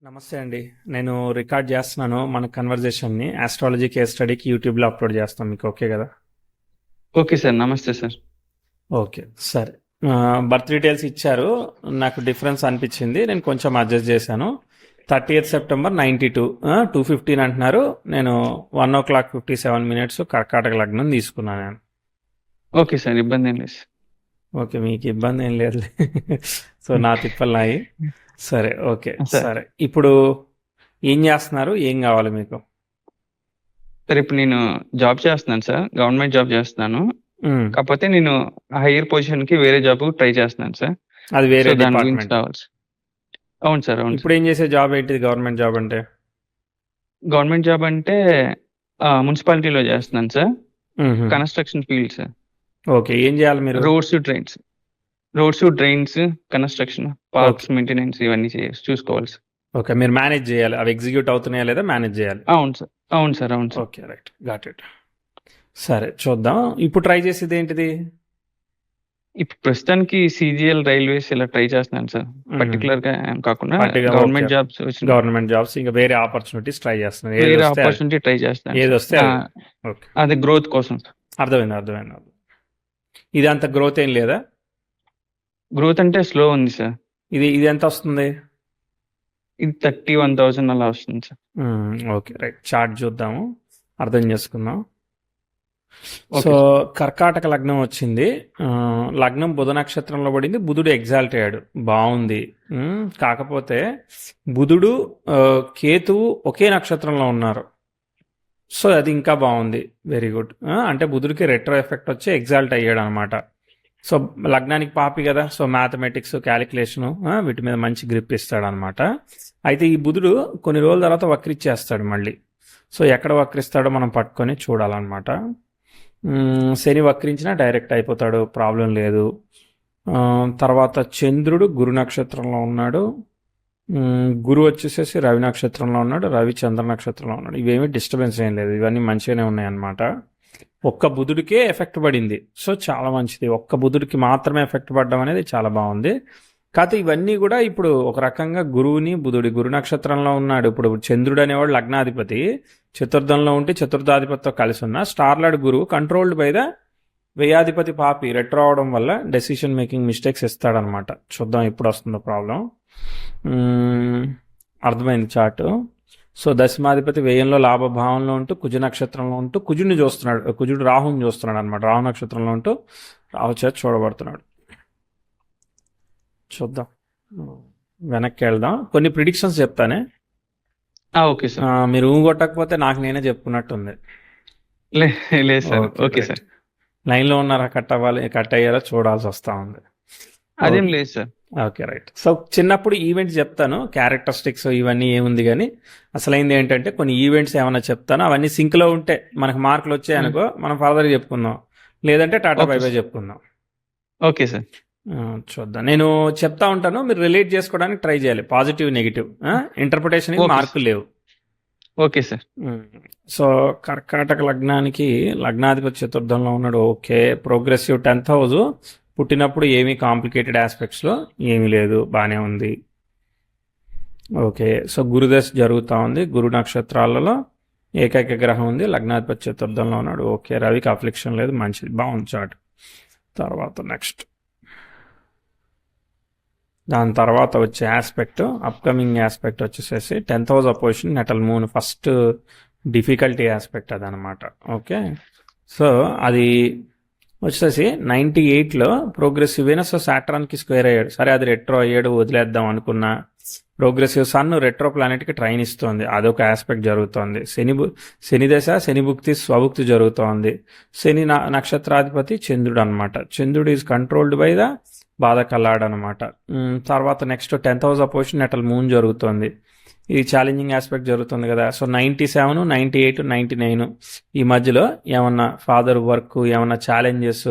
నమస్తే అండి. నేను రికార్డ్ చేస్తున్నాను మన కన్వర్జేషన్ని. ఆస్ట్రాలజీ కేస్ స్టడీకి యూట్యూబ్లో అప్లోడ్ చేస్తాం. మీకు ఓకే కదా? Okay sir. నమస్తే సార్. ఓకే, సరే. బర్త్ డీటెయిల్స్ ఇచ్చారు. నాకు డిఫరెన్స్ అనిపించింది, నేను కొంచెం అడ్జస్ట్ చేశాను. 30th September 92, 2:15 అంటున్నారు. నేను 1:57 కర్కాటక లగ్నం తీసుకున్నాను నేను. ఓకే సార్, ఇబ్బంది ఏం లేదు సార్. ఓకే, మీకు ఇబ్బంది ఏం లేదు. సో నా తిప్పలు నాయి. సరే, ఓకే, సార్ సరే. ఇప్పుడు ఏం చేస్తున్నారు, ఏం కావాలి మీకు? సార్ ఇప్పుడు నేను జాబ్ చేస్తున్నాను సార్, గవర్నమెంట్ జాబ్ చేస్తున్నాను. మ్, కాకపోతే నేను హైయర్ పొజిషన్ కి వేరే జాబ్ ట్రై చేస్తున్నాను సార్. అది వేరే సో దాని గురించి డిపార్ట్మెంట్. కావాలి సార్. అవును సార్, అవును సార్. ఇప్పుడు ఏం చేసే జాబ్ ఏంటిది, గవర్నమెంట్ జాబ్ అంటే? గవర్నమెంట్ జాబ్ అంటే మున్సిపాలిటీలో చేస్తున్నాను సార్. మ్హూ. Construction field sir. ఓకే, ఏం చేయాలి మీరు? Roads drains construction, okay, parks maintenance ఇవన్నీ చూసుకోవాలి సార్. ఓకే, మీరు మేనేజ్ చేయాలి. అవి ఎగ్జిక్యూట్ అవుతున్నాయా లేదా మేనేజ్ చేయాలి. అవును సార్, అవును సార్, అవును sir. Okay, right, got it. సరే, చూద్దాం. ఇప్పుడు ట్రై చేసేది ఏంటిది? ఇప్పుడు ప్రస్తుతానికి CGL రైల్వేస్ ఇలా ట్రై చేస్తున్నాను సార్. పర్టికులర్ గా ఏం కాకుండా ఓకే, గవర్నమెంట్ జాబ్స్ వచ్చిన గవర్నమెంట్ జాబ్స్, ఇంకా వేరే ఆపర్చునిటీస్ ట్రై చేస్తున్నారు. ఏది వేరే వస్తే అది. ఆపర్చునిటీ ట్రై చేస్తున్నాను ఏది సార్. వస్తే అది. ఓకే, అది గ్రోత్ కోసం సార్. అర్థమైంది, అర్థమైంది. ఇది అంత గ్రోత్ ఏం లేదా? గ్రోత్ అంటే స్లో ఉంది సార్. ఇది ఎంత వస్తుంది? ఇది 31,000 అలా వస్తుంది సార్. Okay, right. చార్ట్ చూద్దాము, అర్థం చేసుకుందాం. Okay so sir. కర్కాటక లగ్నం వచ్చింది. లగ్నం బుధ నక్షత్రంలో పడింది. బుధుడు ఎగ్జాల్ట్ అయ్యాడు, బాగుంది. కాకపోతే బుధుడు కేతువు ఒకే నక్షత్రంలో ఉన్నారు. సో అది ఇంకా బాగుంది, వెరీ గుడ్. అంటే బుధుడికి రెట్రో ఎఫెక్ట్ వచ్చి ఎగ్జాల్ట్ అయ్యాడు అనమాట. సో లగ్నానికి పాపి కదా, సో మ్యాథమెటిక్స్, క్యాలిక్యులేషను వీటి మీద మంచి గ్రిప్ ఇస్తాడు అనమాట. అయితే ఈ బుధుడు కొన్ని రోజుల తర్వాత వక్రిచ్చేస్తాడు మళ్ళీ. సో ఎక్కడ వక్రిస్తాడో మనం పట్టుకొని చూడాలన్నమాట. శని వక్రించినా డైరెక్ట్ అయిపోతాడు, ప్రాబ్లం లేదు. తర్వాత చంద్రుడు గురు నక్షత్రంలో ఉన్నాడు. గురు వచ్చేసేసి రవి నక్షత్రంలో ఉన్నాడు. రవి చంద్ర నక్షత్రంలో ఉన్నాడు. ఇవేమీ డిస్టర్బెన్స్ ఏం లేదు, ఇవన్నీ మంచిగానే ఉన్నాయి అన్నమాట. ఒక్క బుధుడికే ఎఫెక్ట్ పడింది, సో చాలా మంచిది. ఒక్క బుధుడికి మాత్రమే ఎఫెక్ట్ పడడం అనేది చాలా బాగుంది. కాకపోతే ఇవన్నీ కూడా ఇప్పుడు ఒక రకంగా గురువుని, బుధుడి గురు నక్షత్రంలో ఉన్నాడు. ఇప్పుడు చంద్రుడు అనేవాడు లగ్నాధిపతి, చతుర్థంలో ఉంటే చతుర్థాధిపతితో కలిసి ఉన్న స్టార్లాడ్ గురువు కంట్రోల్డ్ బై ద వ్యయాధిపతి పాపి రెట్రో అవడం వల్ల డెసిషన్ మేకింగ్ మిస్టేక్స్ ఇస్తాడనమాట. చూద్దాం ఎప్పుడు వస్తుందో ప్రాబ్లం. అర్థమైంది చార్టు. సో దశమాధిపతి వ్యయంలో లాభభావంలో ఉంటూ కుజ నక్షత్రంలో ఉంటూ కుజుడిని చూస్తున్నాడు. కుజుడు రాహుని చూస్తున్నాడు అనమాట. రాహు నక్షత్రంలో ఉంటూ రాహు చేత చూడబడుతున్నాడు. చూద్దాం, వెనక్కి వెళ్దాం. కొన్ని ప్రిడిక్షన్స్ చెప్తానే. Okay sir. మీరు కొట్టకపోతే నాకు నేనే చెప్పుకున్నట్టుంది. లేదు సార్. Okay sir. లైన్లో ఉన్నారా, కట్ అయ్యారా చూడాల్సి వస్తూ ఉంది. అదేం లేదు సార్. Okay, right. సో చిన్నప్పుడు ఈవెంట్స్ చెప్తాను, క్యారెక్టరిస్టిక్స్ ఇవన్నీ ఏముంది, కానీ అసలైంది ఏంటంటే కొన్ని ఈవెంట్స్ ఏమైనా చెప్తాను. అవన్నీ సింక్లో ఉంటే మనకు మార్కులు వచ్చాయి అనుకో, మనం ఫర్దర్గా చెప్పుకుందాం. లేదంటే టాటా బై బై చెప్పుకుందాం. Okay sir. చూద్దాం, నేను చెప్తా ఉంటాను, మీరు రిలేట్ చేసుకోవడానికి ట్రై చేయాలి. పాజిటివ్, నెగిటివ్ ఇంటర్ప్రిటేషన్ మార్కులు లేవు. Okay sir. సో కర్కాటక లగ్నానికి లగ్నాధిపతి చతుర్థంలో ఉన్నాడు. Okay, progressive 10th house. పుట్టినప్పుడు ఏమీ కాంప్లికేటెడ్ ఆస్పెక్ట్స్లో ఏమీ లేదు, బాగానే ఉంది. ఓకే, సో గురుదశ జరుగుతూ ఉంది. గురు నక్షత్రాలలో ఏకైక గ్రహం ఉంది, లగ్నాధిపతి చతుర్థంలో ఉన్నాడు. ఓకే, రవికి అఫ్లిక్షన్ లేదు, మంచిది, బాగుంది చాట్. తర్వాత నెక్స్ట్, దాని తర్వాత వచ్చే ఆస్పెక్ట్, అప్కమింగ్ ఆస్పెక్ట్ వచ్చేసేసి 10th house opposition natal moon. First difficulty aspect అదనమాట. ఓకే, సో అది వచ్చేసి 98లో ప్రోగ్రెసివ్ వీనస్ సాటర్న్కి స్క్వేర్ అయ్యాడు. సరే, అది రెట్రో అయ్యాడు, వదిలేద్దాం అనుకున్నా. ప్రోగ్రెసివ్ సన్ రెట్రో ప్లానెట్కి ట్రైన్ ఇస్తుంది, అదొక ఆస్పెక్ట్ జరుగుతోంది. శని దశ, శని భుక్తి, స్వభుక్తి జరుగుతోంది. శని నక్షత్రాధిపతి చంద్రుడు అనమాట. చంద్రుడు ఈజ్ కంట్రోల్డ్ బై ద బాధకల్లాడు అనమాట. తర్వాత next 10th house opposition natal moon జరుగుతుంది. ఇది ఛాలెంజింగ్ ఆస్పెక్ట్ జరుగుతుంది కదా. సో 97, 98, 99 ఈ మధ్యలో ఏమన్నా ఫాదర్ వర్క్, ఏమన్నా ఛాలెంజెస్,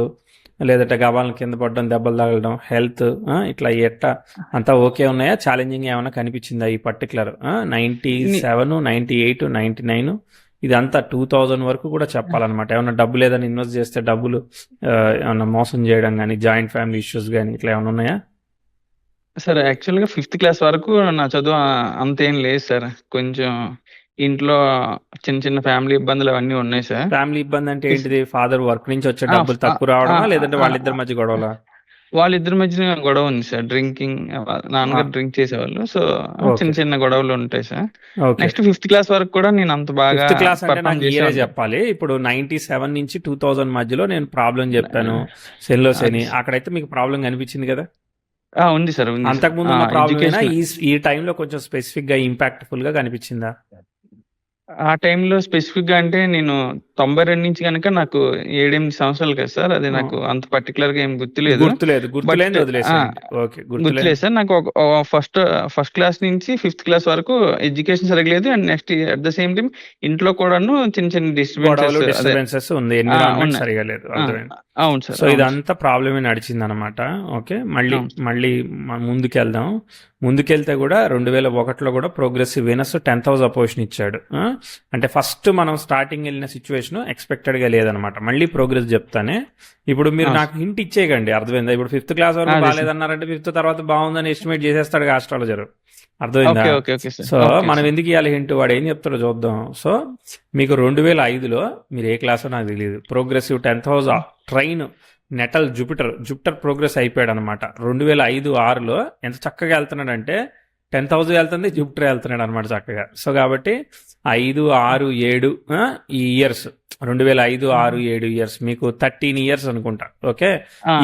లేదంటే గబాలను కింద పడడం, దెబ్బలు తగలడం, హెల్త్ ఇట్లా ఎట్టా అంతా ఓకే ఉన్నాయా? ఛాలెంజింగ్ ఏమైనా కనిపించిందా ఈ పర్టికులర్ 97, 98, 99 ఇదంతా 2000 వరకు కూడా చెప్పాలన్నమాట. ఏమన్నా డబ్బులు ఏదైనా ఇన్వెస్ట్ చేస్తే డబ్బులు ఏమన్నా మోసం చేయడం కానీ, జాయింట్ ఫ్యామిలీ ఇష్యూస్ కానీ ఇట్లా ఏమైనా ఉన్నాయా? సార్ యాక్చువల్‌గా 5థ్ క్లాస్ వరకు నా చదువు అంతేం లేదు సార్. కొంచెం ఇంట్లో చిన్న చిన్న ఫ్యామిలీ ఇబ్బందులు అవన్నీ ఉన్నాయి సార్. ఫ్యామిలీ ఇబ్బంది అంటే ఫిఫ్ ఏంటిది? ఫాదర్ వర్క్ నుంచి వచ్చే ఆ! డబ్బులు ఫ్ తక్కువ ఆ! రావడమా? ఆ! లేదంటే ఆ! వాళ్ళిద్దరి మధ్య గొడవలా? వాళ్ళిద్దరి మధ్యన గొడవ ఉంది సార్. డ్రింకింగ్ ఆ! నాన్నగారు డ్రింక్ చేసేవాళ్ళు. సో, చిన్న ఓకే. చిన్న గొడవలు ఉంటాయి sir. Okay. Next fifth class వరకు కూడా నేను అంత బాగా ఫిఫ్త్ క్లాస్ అంటే పెర్ఫార్మ్ నాకు ఇయరే చేసేవాడిని. చెప్పాలి. ఇప్పుడు 97 నుంచి 2000 మధ్యలో నేను ప్రాబ్లమ్ చెప్పాను. అది సెన్‌లోసెని. అక్కడైతే మీకు ప్రాబ్లమ్ కనిపించింది కదా? ఉంది సార్. ఉంది సార్. అంతకుముందు ఉన్న ప్రాబ్లమేనా? ఎడ్యుకేషన్ ఈ టైంలో కొంచెం స్పెసిఫిక్‌గా ఇంపాక్ట్‌ఫుల్‌గా కనిపించిందా? ఆ టైంలో స్పెసిఫిక్‌గా అంటే నేను 92 నుంచి గనక నాకు 7, 8 సంవత్సరాలు కదా సార్. అది హ్మ్. నాకు అంత పర్టిక్యులర్‌గా ఏం గుర్తులేదు. గుర్తులేదు. బట్ గుర్తులేనిది ఆ! వదిలేసేయండి. ఓకే. గుర్తులేని గుర్తులేదు సార్. నాకు ఒక ఫస్ట్ క్లాస్ నుంచి 5థ్ క్లాస్ వరకు ఎడ్యుకేషన్ సరిగ్గా లేదు. And next at the same time ఇంట్లో కూడాను చిన్న చిన్న గొడవలు, డిస్టర్బెన్సెస్ అదే డిస్టర్బెన్సెస్ ఉంది. ఎన్విరాన్మెంట్ ఉన్నాయి. సరిగా లేదు. ఆ! అర్థమైంది. అవును సార్. సో అవును సార్. ఇదంతా ప్రాబ్లమే నడిచిందనమాట. ఓకే. మళ్ళీ అవును. మళ్ళీ ముందుకెళ్దాం. ముందుకెళ్తే కూడా 2001లో కూడా progressive Venus 10th house opposition ఇచ్చాడు. అంటే ఫస్ట్ మనం స్టార్టింగ్ వెళ్ళిన సిచ్యువేషన్ ఎక్స్పెక్టెడ్గా లేదనమాట. మళ్ళీ ప్రోగ్రెస్ చెప్తానే. ఇప్పుడు మీరు అవును నాకు సార్. హింట్ ఇచ్చేయకండి. అర్థమైందా? ఇప్పుడు 5th క్లాస్ వరకు అదే సార్. బాగాలేదన్నారంటే 5th తర్వాత బాగుందని ఎస్టిమేట్ చేసేస్తాడు ఆస్ట్రాలజర్. అర్థమైందా? Okay sir. సో ఓకే మనం సార్. ఎందుకు ఇవ్వాలి హింట్? వాడు ఏం చెప్తాడో చూద్దాం. సో మీకు 2005లో మీరు ఏ క్లాసో నాకు తెలియదు. Progressive 10th house train natal Jupiter progress అయిపోయాడు అనమాట. 2005-6లో ఎంత చక్కగా వెళ్తున్నాడంటే 10th హౌస్ వెళ్తుంది, జూపిటర్ వెళ్తున్నాడు అనమాట చక్కగా. సో కాబట్టి 5, 6, 7 ఈ ఇయర్స్ 2005, 6, 7 ఇయర్స్ మీకు 13 ఇయర్స్ అనుకుంటా. ఓకే.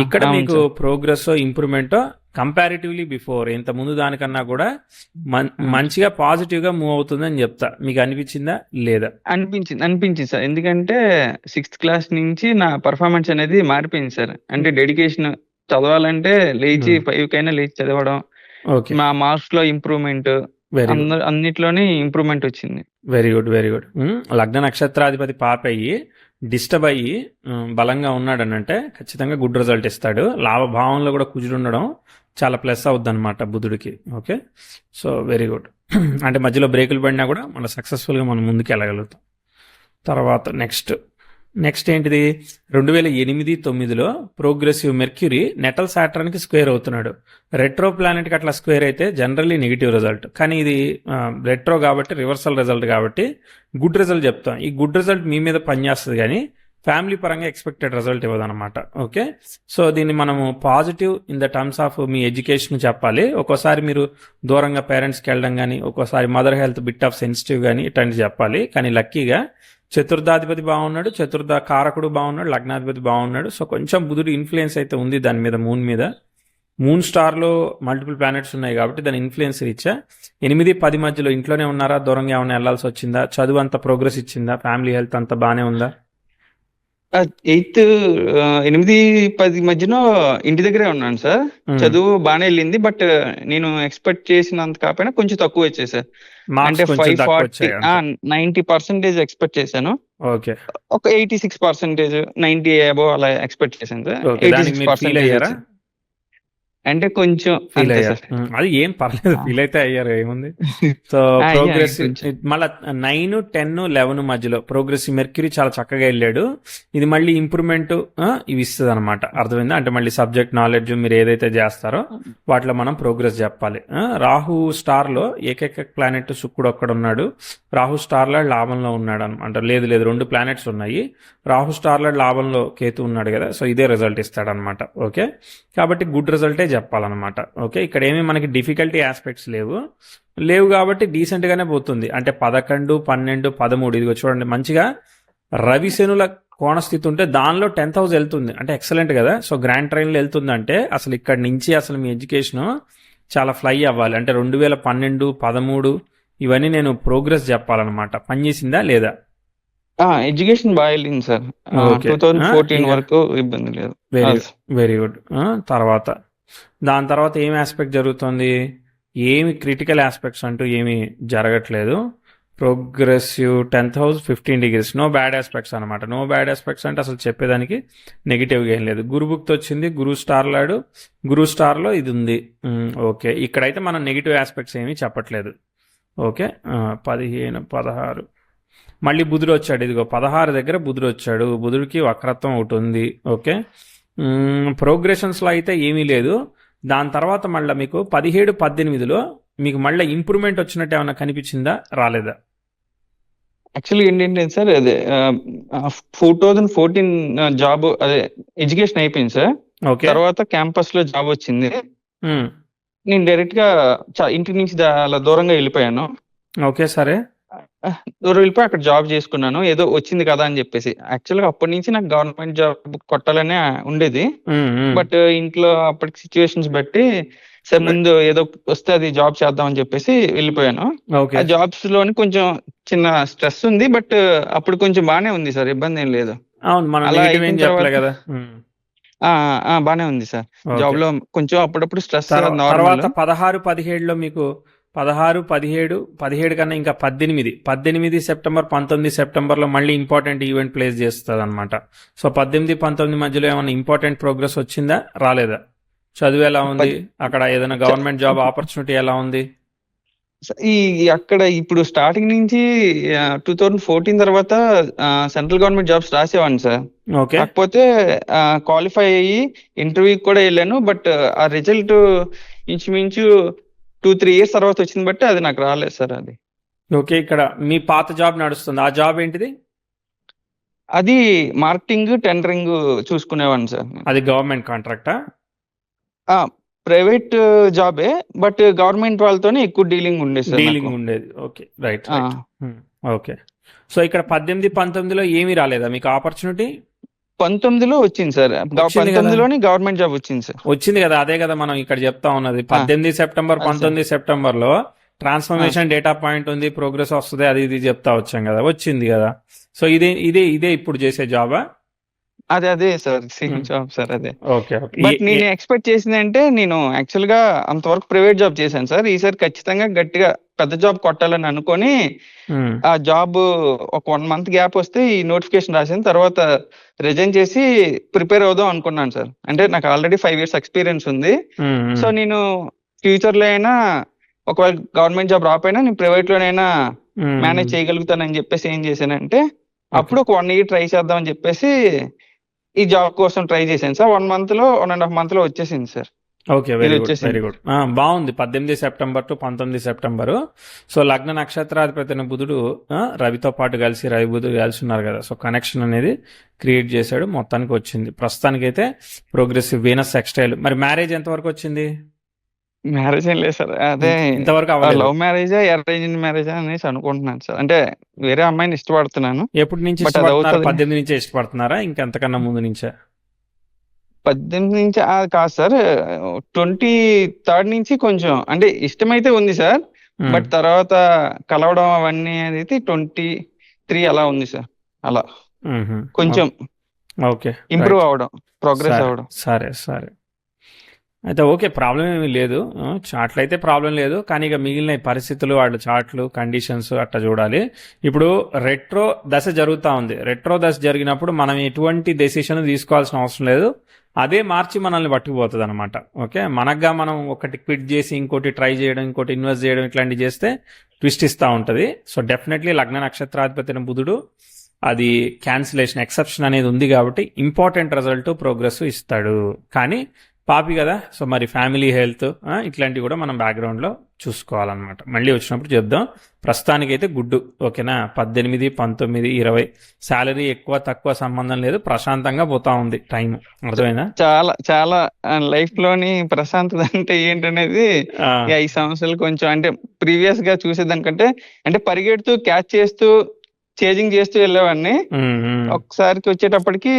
ఇక్కడ అవును మీకు sir. Progress improvement comparatively before ఇంత ముందు దానికన్నా కూడా మంచిగా పాజిటివ్గా మూవ్ అవుతుందని చెప్తా. మీకు అనిపించిందా లేదా? అనిపించింది సార్. ఎందుకంటే 6థ్ క్లాస్ నుంచి నా పెర్ఫార్మన్స్ అనేది మారిపోయింది సార్. అంటే డెడికేషన్ చదవాలంటే లేచి 5కైనా లేచి చదవడం. ఓకే. మా మార్క్స్‌లో ఇంప్రూవ్‌మెంట్ వెరీ గుడ్. అన్నిట్లోని ఇంప్రూవ్‌మెంట్ వచ్చింది. Very good. Very good. లగ్న నక్షత్రాధిపతి పాపయ్యి డిస్టర్బ్ అయ్యి బలంగా ఉన్నాడనంటే ఖచ్చితంగా గుడ్ రిజల్ట్ ఇస్తాడు. లాభభావంలో కూడా కుజుడు ఉండడం చాలా ప్లస్ అవుద్ది అనమాట బుధుడికి. ఓకే. So very good. అంటే మధ్యలో బ్రేకులు పడినా కూడా మన సక్సెస్ఫుల్గా మనం ముందుకు వెళ్ళగలుగుతాం. తర్వాత నెక్స్ట్ ఏంటిది? 2008-9లో ప్రోగ్రెసివ్ మెర్క్యూరీ నెటల్ సాటర్న్కి స్క్వేర్ అవుతున్నాడు. రెట్రో ప్లానెట్కి అట్లా స్క్వేర్ అయితే జనరల్లీ నెగిటివ్ రిజల్ట్. కానీ ఇది రెట్రో కాబట్టి రివర్సల్ రిజల్ట్ కాబట్టి గుడ్ రిజల్ట్ చెప్తాం. ఈ గుడ్ రిజల్ట్ మీ మీద పనిచేస్తుంది కానీ ఫ్యామిలీ పరంగా ఎక్స్పెక్టెడ్ రిజల్ట్ ఇవ్వదన్నమాట. ఓకే. సో దీన్ని మనము positive in the terms of me education చెప్పాలి. ఒక్కోసారి మీరు దూరంగా పేరెంట్స్కి వెళ్ళడం కానీ, ఒక్కోసారి mother health bit of sensitive కానీ ఇట్లాంటివి చెప్పాలి. కానీ లక్కీగా చతుర్థాధిపతి బాగున్నాడు, చతుర్థ కారకుడు బాగున్నాడు, లగ్నాధిపతి బాగున్నాడు. సో కొంచెం బుధుడు ఇన్ఫ్లుయెన్స్ అయితే ఉంది దాని మీద, మూన్ మీద. మూన్ స్టార్లో మల్టిపుల్ ప్లానెట్స్ ఉన్నాయి కాబట్టి దాని ఇన్ఫ్లుయెన్స్ ఇచ్చా. 8-10 మధ్యలో ఇంట్లోనే ఉన్నారా? దూరంగా ఏమైనా వెళ్ళాల్సి వచ్చిందా? చదువు అంతా ప్రోగ్రెస్ ఇచ్చిందా? ఫ్యామిలీ హెల్త్ అంతా బాగానే ఉందా? 8, 8, 10 మధ్యలో ఇంటి దగ్గరే ఉన్నాను సార్. చదువు బానే వెళ్ళింది. బట్ నేను ఎక్స్పెక్ట్ చేసినంత కాకపోయినా కొంచెం తక్కువ వచ్చాయి సార్. అంటే మార్క్స్ కొంచెం తక్కువ 540 వచ్చాయి అంతే. 90% ఎక్స్పెక్ట్ చేశాను. ఓకే. ఒక 86%, 90 అబోవ్ అలా ఎక్స్పెక్ట్ చేశాను సార్. ఓకే. దానికి మీరు ఫీల్ 86% అయ్యారా? వచ్చింది. అంటే కొంచెం ఫీల్ అంతే అయ్యారు. సార్. అది ఏం పర్లేదు, ఫీల్ అయితే అయ్యారు, ఏముంది. సో అయ్యాను ప్రోగ్రెస్ కొంచెం. మళ్ళీ 9, 10, 11 మధ్యలో ప్రోగ్రెసివ్ మెర్క్యూరీ చాలా చక్కగా వెళ్ళాడు. ఇది మళ్ళీ ఇంప్రూవ్మెంట్ ఇవి ఇస్తుంది అనమాట. అర్థమైందా? అంటే మళ్ళీ సబ్జెక్ట్ నాలెడ్జ్ మీరు ఏదైతే చేస్తారో వాటిలో మనం ప్రోగ్రెస్ చెప్పాలి. రాహు స్టార్లో ఏకైక ప్లానెట్ శుక్రుడు ఒక్కడ ఉన్నాడు. రాహు స్టార్లో లాభంలో ఉన్నాడు అనమాట. లేదు 2 ప్లానెట్స్ ఉన్నాయి. రాహు స్టార్లో లాభంలో కేతు ఉన్నాడు కదా. సో ఇదే రిజల్ట్ ఇస్తాడనమాట. ఓకే. కాబట్టి గుడ్ రిజల్టే చెప్పాలన్నమాట. ఓకే. ఇక్కడ ఏమీ మనకి డిఫికల్టీ ఆస్పెక్ట్స్ లేవు కాబట్టి డీసెంట్గానే పోతుంది. అంటే 11, 12, 13 ఇదిగో చూడండి, మంచిగా రవి శనుల కోణస్థితి ఉంటే దానిలో 10th హౌస్ వెళ్తుంది అంటే ఎక్సలెంట్ కదా. సో గ్రాండ్ ట్రైన్లో వెళ్తుంది అంటే అసలు ఇక్కడ నుంచి అసలు మీ ఎడ్యుకేషన్ చాలా ఫ్లై అవ్వాలి. అంటే 2012, 13 ఇవన్నీ నేను ప్రోగ్రెస్ చెప్పాలన్నమాట. పనిచేసిందా లేదా? ఎడ్యుకేషన్ బాగా వెళ్ళింది సార్. ఓకే. 2014 వరకు ఇబ్బంది లేదు. Very good. దాని తర్వాత ఏం ఆస్పెక్ట్ జరుగుతుంది? ఏమి క్రిటికల్ ఆస్పెక్ట్స్ అంటూ ఏమీ జరగట్లేదు. Progressive 10th house 15 degrees, no bad aspects అనమాట. నో బ్యాడ్ ఆస్పెక్ట్స్ అంటే అసలు చెప్పేదానికి నెగిటివ్గా ఏం లేదు. గురుభుక్తి వచ్చింది, గురు స్టార్లాడు, గురు స్టార్లో ఇది ఉంది. ఓకే. ఇక్కడైతే మనం నెగిటివ్ ఆస్పెక్ట్స్ ఏమీ చెప్పట్లేదు. ఓకే. 15, 16 మళ్ళీ బుధుడు వచ్చాడు. ఇదిగో 16 దగ్గర బుధుడు వచ్చాడు. బుధుడికి వక్రత్వం ఒకటి ఉంది. ఓకే. ప్రోగ్రెషన్స్లో అయితే ఏమీ లేదు. దాని తర్వాత మళ్ళీ మీకు 17-18లో మీకు మళ్ళీ ఇంప్రూవ్మెంట్ వచ్చినట్టు ఏమైనా కనిపించిందా, రాలేదా? యాక్చువల్లీ ఏంటంటే సార్ అదే 2014 జాబ్ అదే ఎడ్యుకేషన్ అయిపోయింది సార్. ఓకే. తర్వాత క్యాంపస్ లో జాబ్ వచ్చింది. ఉమ్, నేను డైరెక్ట్ గా ఇంటి నుంచి అలా దూరంగా వెళ్ళిపోయాను. ఓకే, సరే. దూరం వెళ్ళిపోయి అక్కడ జాబ్ చేసుకున్నాను. ఏదో వచ్చింది కదా అని చెప్పేసి. యాక్చువల్గా అప్పటి నుంచి నాకు గవర్నమెంట్ జాబ్ కొట్టాలనే ఉండేది. ఉమ్, ఉమ్. బట్ ఇంట్లో అప్పటికి సిచ్యువేషన్స్ బట్టి సరే ముందు ఏదో వస్తే అది జాబ్ చేద్దాం అని చెప్పేసి వెళ్ళిపోయాను. ఓకే. ఆ జాబ్స్ లోని కొంచెం చిన్న స్ట్రెస్ ఉంది. బట్ అప్పుడు కొంచెం బానే ఉంది సార్, ఇబ్బంది ఏం లేదు. అవును, మనం అలా నెగిటివ్ ఏం అయిపోయిన చెప్పలే తర్వాత కదా. బానే ఉంది సార్. ఓకే. జాబ్ లో కొంచెం అప్పుడప్పుడు స్ట్రెస్ తర్వాత నార్మల్. 16-17లో మీకు 16-17 కన్నా ఇంకా 18 సెప్టెంబర్ 19 సెప్టెంబర్లో మళ్ళీ ఇంపార్టెంట్ ఈవెంట్ ప్లేస్ చేస్తుంది అనమాట. సో 18-19 మధ్యలో ఏమైనా ఇంపార్టెంట్ ప్రోగ్రెస్ వచ్చిందా, రాలేదా? చదువు ఎలా ఉంది అక్కడ? ఏదైనా గవర్నమెంట్ జాబ్ ఆపర్చునిటీ ఎలా ఉంది? ఈ అక్కడ ఇప్పుడు స్టార్టింగ్ నుంచి 2014 తర్వాత సెంట్రల్ గవర్నమెంట్ జాబ్స్ రాసేవాడిని సార్. ఓకే. కాకపోతే క్వాలిఫై అయ్యి ఇంటర్వ్యూకి కూడా వెళ్ళాను. బట్ ఆ రిజల్ట్ ఇంచుమించు 2-3 ఇయర్స్ తర్వాత వచ్చింది బట్టి అది నాకు రాలేదు సార్. అది ఓకే. ఇక్కడ మీ పాత జాబ్ నడుస్తుంది, ఆ జాబ్ ఏంటిది? అది మార్కెటింగ్ టెండరింగ్ చూసుకునేవాడిని సార్. అది గవర్నమెంట్ కాంట్రాక్టా? ప్రైవేట్ జాబే, బట్ గవర్నమెంట్ వాళ్ళతోనే ఎక్కువ డీలింగ్ ఉండేది సార్. డీలింగ్ ఉండేది. Okay, right. ఓకే. సో ఇక్కడ 18-19లో ఏమీ రాలేదా మీకు ఆపర్చునిటీ? 19లో వచ్చింది సార్. వచ్చింది కదా. 19లోని గవర్నమెంట్ జాబ్ వచ్చింది సార్. వచ్చింది కదా, అదే కదా మనం ఇక్కడ చెప్తా ఉన్నది. 18 సెప్టెంబర్ 19 సెప్టెంబర్లో ట్రాన్స్ఫర్మేషన్ డేటా పాయింట్ ఉంది, ప్రోగ్రెస్ వస్తుంది, అది ఇది చెప్తా వచ్చాం కదా, వచ్చింది కదా. సో ఇదే ఇప్పుడు చేసే జాబా? అదే సార్, సేమ్ జాబ్ సార్ అదే. ఓకే. బట్ నేను ఎక్స్పెక్ట్ చేసింది అంటే, నేను యాక్చువల్ గా అంతవరకు ప్రైవేట్ జాబ్ చేశాను సార్. ఈసారి ఖచ్చితంగా గట్టిగా పెద్ద జాబ్ కొట్టాలని అనుకొని ఆ జాబ్ ఒక 1 month గ్యాప్ వస్తే ఈ నోటిఫికేషన్ రాసిన తర్వాత రిజైన్ చేసి ప్రిపేర్ అవుదాం అనుకున్నాను సార్. అంటే నాకు ఆల్రెడీ 5 years ఎక్స్పీరియన్స్ ఉంది. సో నేను ఫ్యూచర్ లో అయినా ఒకవేళ గవర్నమెంట్ జాబ్ రాకపోయినా నేను ప్రైవేట్ లోనైనా మేనేజ్ చేయగలుగుతానని చెప్పేసి ఏం చేశానంటే, అప్పుడు ఒక 1 year ట్రై చేద్దాం అని చెప్పేసి ఈ జాబ్ కోసం ట్రై చేశాను సార్. 1.5 month లో వచ్చేసింది sir. Okay, very good, very good. బాగుంది. 18 సెప్టెంబర్ టు 19 సెప్టెంబర్. సో లగ్న నక్షత్రాధిపతి బుధుడు రవితో పాటు కలిసి, రవి బుధుడు కలిసి ఉన్నారు కదా. సో కనెక్షన్ అనేది క్రియేట్ చేశాడు, మొత్తానికి వచ్చింది. ప్రస్తుతానికైతే ప్రోగ్రెసివ్ వీనస్ ఎక్స్టైల్. మరి మ్యారేజ్ ఎంతవరకు వచ్చింది? మ్యారేజ్ ఏం లేదు సార్. అదే ఇంతవరకు అవ్వలేదు. లవ్ మ్యారేజా అరేంజ్డ్ మ్యారేజా అనేసి అనుకుంటున్నాను సార్. అంటే వేరే అమ్మాయిని ఇష్టపడుతున్నాను. ఎప్పటి నుంచి But అది ఇష్టపడుతున్నారు? అవుతుంది. 18 నుంచే ఇష్టపడుతున్నారా, ఇంకెంతకన్నా ముందు నుంచా? 18 నుంచి కాదు సార్, 23rd నుంచి కొంచెం అంటే ఇష్టమైతే ఉంది సార్. బట్ తర్వాత కలవడం అవన్నీ అనేది 23 అలా ఉంది సార్. అలా కొంచెం ఓకే, ఇంప్రూవ్ అవడం, ప్రోగ్రెస్ అవడం. సరే. అయితే ఓకే, ప్రాబ్లం ఏమీ లేదు. చాట్లు అయితే ప్రాబ్లం లేదు, కానీ ఇక మిగిలిన పరిస్థితులు, వాళ్ళ చాట్లు, కండిషన్స్ అట్లా చూడాలి. ఇప్పుడు రెట్రో దశ జరుగుతూ ఉంది. రెట్రో దశ జరిగినప్పుడు మనం ఎటువంటి డెసిషన్ తీసుకోవాల్సిన అవసరం లేదు, అదే మార్చి మనల్ని పట్టుకుపోతుంది అనమాట. ఓకే, మనగా మనం ఒకటి క్విట్ చేసి ఇంకోటి ట్రై చేయడం, ఇంకోటి ఇన్వెస్ట్ చేయడం, ఇట్లాంటివి చేస్తే ట్విస్ట్ ఇస్తూ ఉంటుంది. సో డెఫినెట్లీ లగ్న నక్షత్రాధిపతి బుధుడు అది క్యాన్సిలేషన్, ఎక్సెప్షన్ అనేది ఉంది కాబట్టి ఇంపార్టెంట్ రిజల్ట్, ప్రోగ్రెస్ ఇస్తాడు. కానీ పాపి కదా, సో మరి ఫ్యామిలీ హెల్త్ ఇట్లాంటివి కూడా మనం బ్యాక్గ్రౌండ్లో చూసుకోవాలన్నమాట. మళ్ళీ వచ్చినప్పుడు చెప్దాం. ప్రస్తుతానికైతే గుడ్డు. ఓకేనా? 18, 19, 20 శాలరీ ఎక్కువ తక్కువ సంబంధం లేదు, ప్రశాంతంగా పోతా ఉంది టైం. అర్థమైందా? చాలా లైఫ్ లోని ప్రశాంతత అంటే ఏంటనేది 5 సంవత్సరాలు కొంచెం అంటే ప్రీవియస్ గా చూసేదానికంటే అంటే పరిగెడుతూ క్యాచ్ చేస్తూ చేజింగ్ చేస్తూ వెళ్ళేవాడిని. ఒకసారికి వచ్చేటప్పటికి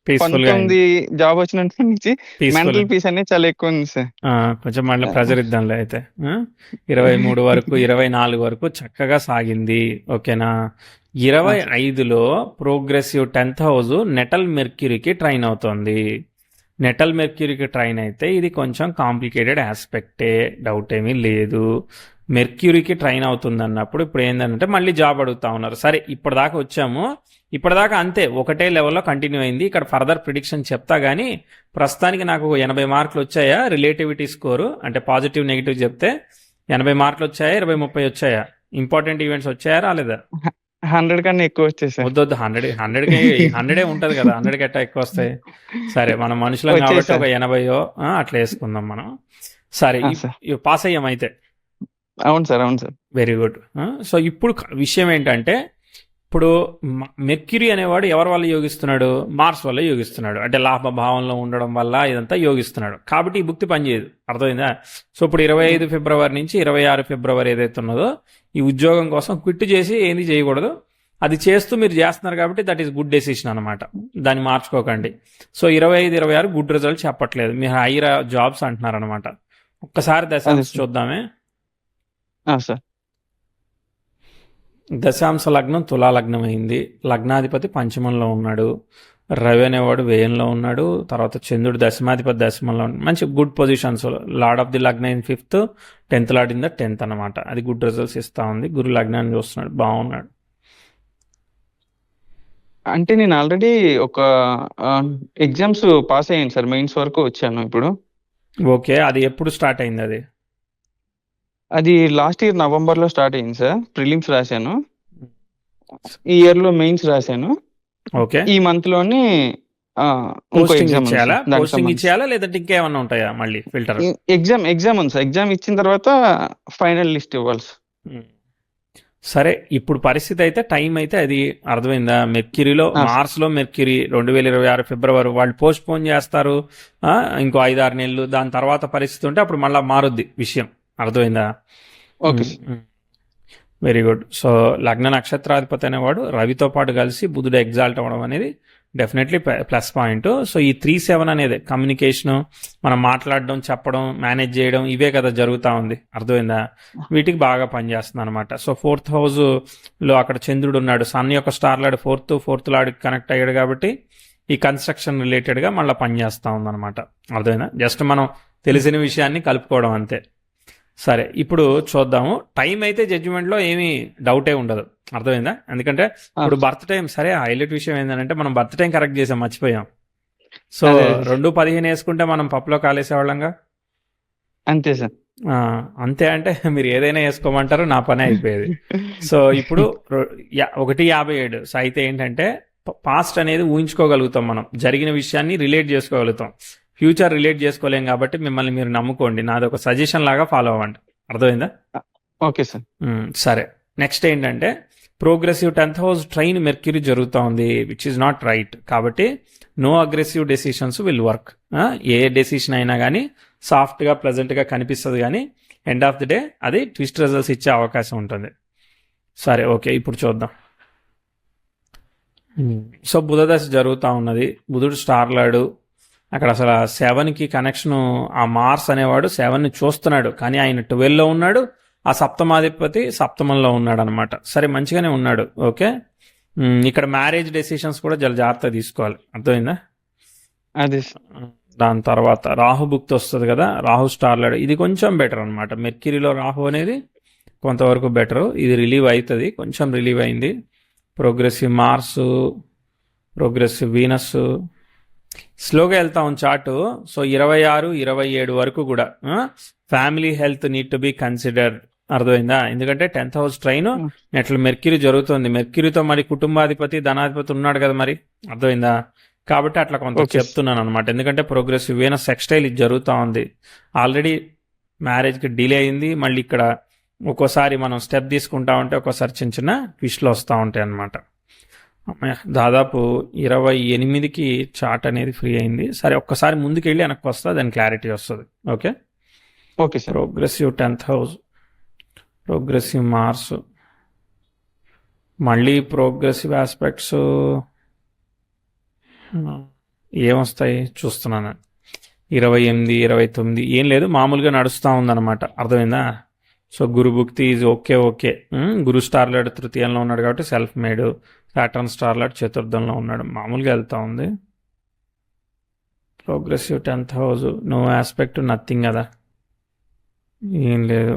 19 జాబ్ వచ్చినట్టు నుంచి మెంటల్ పీస్ అనేది చాలా ఎక్కువ ఉంది సార్. కొంచెం మళ్ళీ ప్రెజర్ ఇద్దాంలే. అయితే 23 వరకు 24 వరకు చక్కగా సాగింది. ఓకేనా? 25లో ప్రోగ్రెసివ్ 10th హౌస్ నెటల్ మెర్క్యూరీకి ట్రైన్ అవుతుంది. నెటల్ మెర్క్యూరీకి ట్రైన్ అయితే ఇది కొంచెం కాంప్లికేటెడ్ ఆస్పెక్టే, డౌట్ ఏమీ లేదు. మెర్క్యూరీకి ట్రైన్ అవుతుంది అన్నప్పుడు ఇప్పుడు ఏంటంటే మళ్ళీ జాబ్ అడుగుతా ఉన్నారు. సరే, ఇప్పటిదాకా వచ్చాము, ఇప్పటిదాకా అంతే ఒకటే లెవెల్లో కంటిన్యూ అయింది. ఇక్కడ ఫర్దర్ ప్రిడిక్షన్ చెప్తా కానీ ప్రస్తుతానికి నాకు 80 మార్కులు వచ్చాయా రిలేటివిటీ స్కోరు, అంటే పాజిటివ్ నెగిటివ్ చెప్తే 80 మార్కులు వచ్చాయా, 20-30 వచ్చాయా? ఇంపార్టెంట్ ఈవెంట్స్ వచ్చాయా, రాలేదా? 100 కన్నా ఎక్కువ వచ్చాయి సార్. వద్దొద్దు, 100కి 100 ఉంటుంది కదా, 100కి ఎట్టా ఎక్కువ వస్తాయి. సరే, మనం మనుషులం వచ్చాయి కాబట్టి సార్. ఒక 80 అట్లా వేసుకుందాం మనం. సరే, సార్ పాస్ అయ్యాం అయితే. అవును సార్, అవును సార్. Very good. సో ఇప్పుడు విషయం ఏంటంటే, ఇప్పుడు మెర్క్యూరీ అనేవాడు ఎవరి వల్ల యోగిస్తున్నాడు? మార్స్ వల్ల యోగిస్తున్నాడు. అంటే లాభభావంలో ఉండడం వల్ల ఇదంతా యోగిస్తున్నాడు. కాబట్టి ఈ భుక్తి పనిచేయదు. అర్థమైందా? సో ఇప్పుడు 25 ఫిబ్రవరి నుంచి 26 ఫిబ్రవరి ఏదైతే ఉన్నదో, ఈ ఉద్యోగం కోసం క్విట్ చేసి ఏంది చేయకూడదు. అది చేస్తూ మీరు చేస్తున్నారు కాబట్టి దట్ ఈస్ గుడ్ డెసిషన్ అనమాట. దాన్ని మార్చుకోకండి. సో 25, 26 గుడ్ రిజల్ట్ చెప్పట్లేదు, మీరు హై జాబ్స్ అంటున్నారు అనమాట. ఒక్కసారి దశాంశ చూద్దామే. సార్ దశాంశ లగ్నం తులా లగ్నం అయింది. లగ్నాధిపతి పంచమంలో ఉన్నాడు. రవి అనేవాడు వ్యయంలో ఉన్నాడు. తర్వాత చంద్రుడు దశమాధిపతి దశమంలో ఉన్నాడు. మంచి good positions. Lord of the lagna in 5th, 10th lord in the 10th అనమాట. అది గుడ్ రిజల్ట్స్ ఇస్తా ఉంది. గురు లగ్నాన్ని చూస్తున్నాడు, బాగున్నాడు. అంటే నేను ఆల్రెడీ ఒక ఎగ్జామ్స్ పాస్ అయ్యాను సార్, మెయిన్స్ వరకు వచ్చాను ఇప్పుడు. ఓకే, అది ఎప్పుడు స్టార్ట్ అయింది? అది లాస్ట్ ఇయర్ నవంబర్లో స్టార్ట్ అయింది సార్. ప్రిలిమ్స్ రాశాను, ఈ ఇయర్లో మెయిన్స్ రాశాను. ఓకే, ఈ మంత్లోని పోస్టింగ్ ఇచ్చేయాలా? పోస్టింగ్ ఇచ్చేయాలా లేదంటే ఇంకేమన్నా ఉంటాయా మళ్ళీ ఫిల్టర్? ఎగ్జామ్ ఉంది సార్. ఎగ్జామ్ ఇచ్చిన తర్వాత ఫైనల్ లిస్ట్ ఇవ్వాలి సార్. సరే, ఇప్పుడు పరిస్థితి అయితే టైం అయితే అది అర్థమైందా? మెర్క్యూరీలో, మార్స్లో మెర్క్యూరీ 2026 ఫిబ్రవరి వాళ్ళు పోస్ట్ పోన్ చేస్తారు. ఇంకో 5-6 నెలలు దాని తర్వాత పరిస్థితి ఉంటే అప్పుడు మళ్ళీ మారుద్ది విషయం. అర్థమైందా? ఓకే. Very good. సో లగ్న నక్షత్రాధిపతి అనేవాడు రవితో పాటు కలిసి బుధుడు ఎగ్జాల్ట్ అవ్వడం అనేది డెఫినెట్లీ ప్లస్ పాయింట్. సో ఈ 3-7 అనేది కమ్యూనికేషను, మనం మాట్లాడడం, చెప్పడం, మేనేజ్ చేయడం, ఇవే కదా జరుగుతూ ఉంది. అర్థమైందా? వీటికి బాగా పనిచేస్తుంది అనమాట. సో 4th హౌస్లో అక్కడ చంద్రుడు ఉన్నాడు. సన్ యొక్క స్టార్ లాడ్ 4th లాడ్కి కనెక్ట్ అయ్యాడు కాబట్టి ఈ కన్స్ట్రక్షన్ రిలేటెడ్గా మళ్ళీ పనిచేస్తూ ఉందన్నమాట. అర్థమైందా? జస్ట్ మనం తెలిసిన విషయాన్ని కలుపుకోవడం అంతే. సరే, ఇప్పుడు చూద్దాము. టైం అయితే జడ్జిమెంట్లో ఏమీ డౌటే ఉండదు. అర్థమైందా? ఎందుకంటే ఇప్పుడు బర్త్ టైం, సరే హైలైట్ విషయం ఏంటంటే మనం బర్త్ టైం కరెక్ట్ చేసాం, మర్చిపోయాం. సో 2:15 వేసుకుంటే మనం పప్పులో కాలేసేవాళ్ళంగా. అంతే సార్. అంతే అంటే మీరు ఏదైనా వేసుకోమంటారు, నా పని అయిపోయేది. సో ఇప్పుడు 1:57. సో అయితే ఏంటంటే పాస్ట్ అనేది ఊహించుకోగలుగుతాం, మనం జరిగిన విషయాన్ని రిలేట్ చేసుకోగలుగుతాం. ఫ్యూచర్ రిలేట్ చేసుకోలేం కాబట్టి మిమ్మల్ని మీరు నమ్ముకోండి, నాది ఒక సజెషన్ లాగా ఫాలో అవ్వండి. అర్థమైందా? Okay sir. సరే, నెక్స్ట్ ఏంటంటే progressive 10th house trine mercury జరుగుతూ ఉంది, విచ్ ఈజ్ నాట్ రైట్. కాబట్టి no aggressive decisions will work. ఏ డెసిషన్ అయినా కానీ సాఫ్ట్గా ప్లెజెంట్గా కనిపిస్తుంది, కానీ ఎండ్ ఆఫ్ ది డే అది ట్విస్ట్ రిజల్ట్స్ ఇచ్చే అవకాశం ఉంటుంది. సరే, ఓకే, ఇప్పుడు చూద్దాం. సో బుధదశ జరుగుతూ ఉన్నది. బుధుడు స్టార్లాడు అక్కడ. అసలు 7కి కనెక్షను, ఆ మార్స్ అనేవాడు 7ని చూస్తున్నాడు, కానీ ఆయన 12లో ఉన్నాడు. ఆ సప్తమాధిపతి సప్తమంలో ఉన్నాడు అనమాట. సరే, మంచిగానే ఉన్నాడు. ఓకే, ఇక్కడ మ్యారేజ్ డెసిషన్స్ కూడా చాలా జాగ్రత్తగా తీసుకోవాలి. అర్థమైందా? అదే. దాని తర్వాత రాహు భుక్తి వస్తుంది కదా, రాహు స్టార్లాడు. ఇది కొంచెం బెటర్ అనమాట. మెర్క్యూరీలో రాహు అనేది కొంతవరకు బెటరు. ఇది రిలీవ్ అవుతుంది, కొంచెం రిలీవ్ అయింది. ప్రోగ్రెసివ్ మార్స్, ప్రోగ్రెసివ్ వీనస్, స్లోగా వెళ్తా ఉంది చార్టు. సో 26, 27 వరకు కూడా family health need to be considered. అర్థమైందా? ఎందుకంటే 10th హౌస్ ట్రైన్ నెట్లో మెర్క్యూరీ జరుగుతుంది. మెర్క్యూరీతో మరి కుటుంబాధిపతి, ధనాధిపతి ఉన్నాడు కదా మరి. అర్థమైందా? కాబట్టి అట్లా కొంత చెప్తున్నాను అనమాట. ఎందుకంటే ప్రోగ్రెసివ్ వీనస్ సెక్స్టైల్ ఇది జరుగుతూ ఉంది. ఆల్రెడీ మ్యారేజ్కి డిలే అయింది. మళ్ళీ ఇక్కడ ఒక్కోసారి మనం స్టెప్ తీసుకుంటా ఉంటే ఒక్కోసారి చిన్న చిన్న ట్విస్ట్లు వస్తూ ఉంటాయి అన్నమాట. దాదాపు 28కి చార్ట్ అనేది ఫ్రీ అయింది. సరే, ఒక్కసారి ముందుకు వెళ్ళి వెనక్కి వస్తా, దాని క్లారిటీ వస్తుంది. Okay, okay sir. Progressive 10th house, progressive Mars, మళ్ళీ ప్రోగ్రెసివ్ ఆస్పెక్ట్స్ ఏమొస్తాయి చూస్తున్నాను. 28, 29 ఏం లేదు, మామూలుగా నడుస్తూ ఉందన్నమాట. అర్థమైందా? సో గురుభుక్తి ఈజ్ ఓకే. గురు స్టార్లాడ్ తృతీయంలో ఉన్నాడు కాబట్టి సెల్ఫ్ మేడ్. సాటర్న్ స్టార్లాడ్ చతుర్థంలో ఉన్నాడు, మామూలుగా వెళ్తూ ఉంది. Progressive 10th house, no aspect, nothing కదా, ఏం లేదు.